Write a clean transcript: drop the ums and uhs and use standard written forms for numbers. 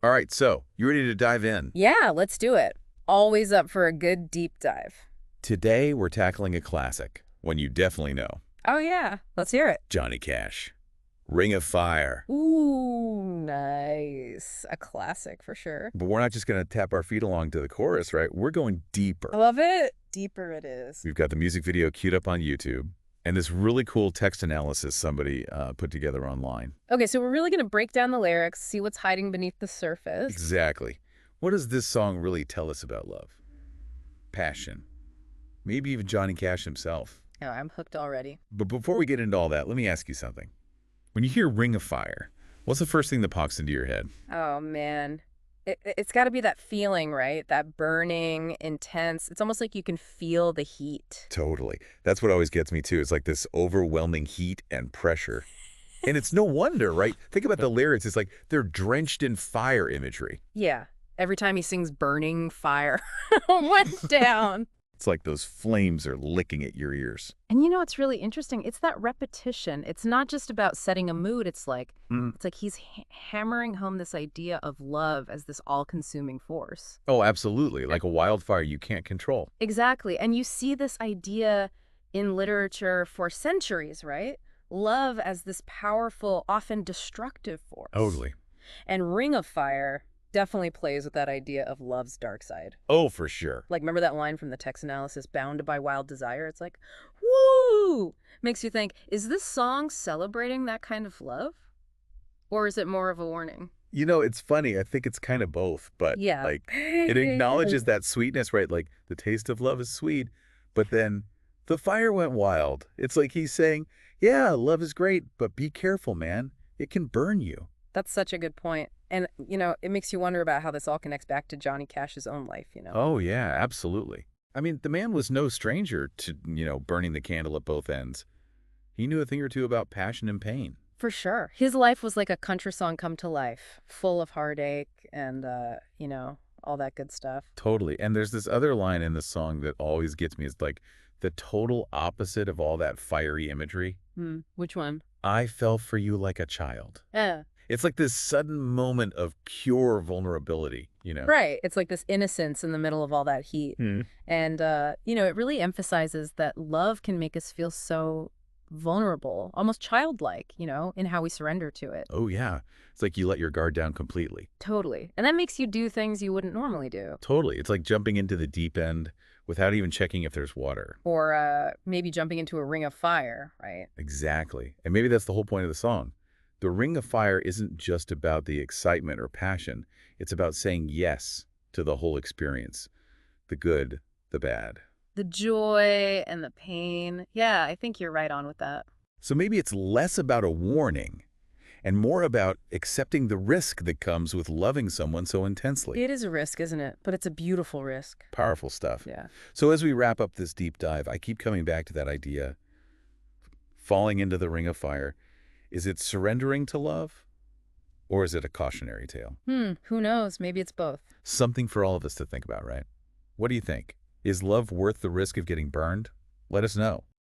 All right, so you ready to dive in? Yeah, let's do it. Always up for a good deep dive. Today, we're tackling a classic, one you definitely know. Oh, yeah. Let's hear it. Johnny Cash. Ring of Fire. Ooh, nice. A classic for sure. But we're not just going to tap our feet along to the chorus, right? We're going I deeper. love it. Deeper it is. We've got the music video queued up on YouTube, and this really cool text analysis somebody put together online. Okay, so we're really going to break down the lyrics, see what's hiding beneath the surface. Exactly. What does this song really tell us about love? Passion. Maybe even Johnny Cash himself. Oh, I'm hooked already. But before we get into all that, let me ask you something. When you hear Ring of Fire, what's the first thing that pops into your head? Oh, man. It's got to be that feeling, right? That burning, intense. It's almost like you can feel the heat. Totally. That's what always gets me too. It's like this overwhelming heat and pressure. And it's no wonder, right? Think about the lyrics. It's like they're drenched in fire imagery. Yeah. Every time he sings burning fire went down. It's like those flames are licking at your ears. And you know what's really interesting? It's that repetition. It's not just about setting a mood. It's like he's hammering home this idea of love as this all-consuming force. Oh, absolutely. Like a wildfire you can't control. Exactly. And you see this idea in literature for centuries, right? Love as this powerful, often destructive force. Totally. And Ring of Fire definitely plays with that idea of love's dark side. Oh, for sure. Like, remember that line from the text analysis, bound by wild desire? It's like, woo! Makes you think, is this song celebrating that kind of love? Or is it more of a warning? You know, it's funny. I think it's kind of both, but Yeah. like it acknowledges that sweetness, right? Like the taste of love is sweet, but then the fire went wild. It's like he's saying, yeah, love is great, but be careful, man. It can burn you. That's such a good point. And, it makes you wonder about how this all connects back to Johnny Cash's own life. Oh, yeah, absolutely. I mean, the man was no stranger to, burning the candle at both ends. He knew a thing or two about passion and pain. For sure. His life was like a country song come to life, full of heartache and, all that good stuff. Totally. And there's this other line in the song that always gets me. It's like the total opposite of all that fiery imagery. Which one? I fell for you like a child. Yeah. It's like this sudden moment of pure vulnerability. Right. It's like this innocence in the middle of all that heat. And, it really emphasizes that love can make us feel so vulnerable, almost childlike, in how we surrender to it. Oh, yeah. It's like you let your guard down completely. Totally. And that makes you do things you wouldn't normally do. Totally. It's like jumping into the deep end without even checking if there's water. Or maybe jumping into a ring of fire, right? Exactly. And maybe that's the whole point of the song. The Ring of Fire isn't just about the excitement or passion. It's about saying yes to the whole experience. The good, the bad. The joy and the pain. Yeah, I think you're right on with that. So maybe it's less about a warning and more about accepting the risk that comes with loving someone so intensely. It is a risk, isn't it? But it's a beautiful risk. Powerful stuff. Yeah. So as we wrap up this deep dive, I keep coming back to that idea. Falling into the Ring of Fire. Is it surrendering to love? Or is it a cautionary tale? Who knows? Maybe it's both. Something for all of us to think about, right? What do you think? Is love worth the risk of getting burned? Let us know.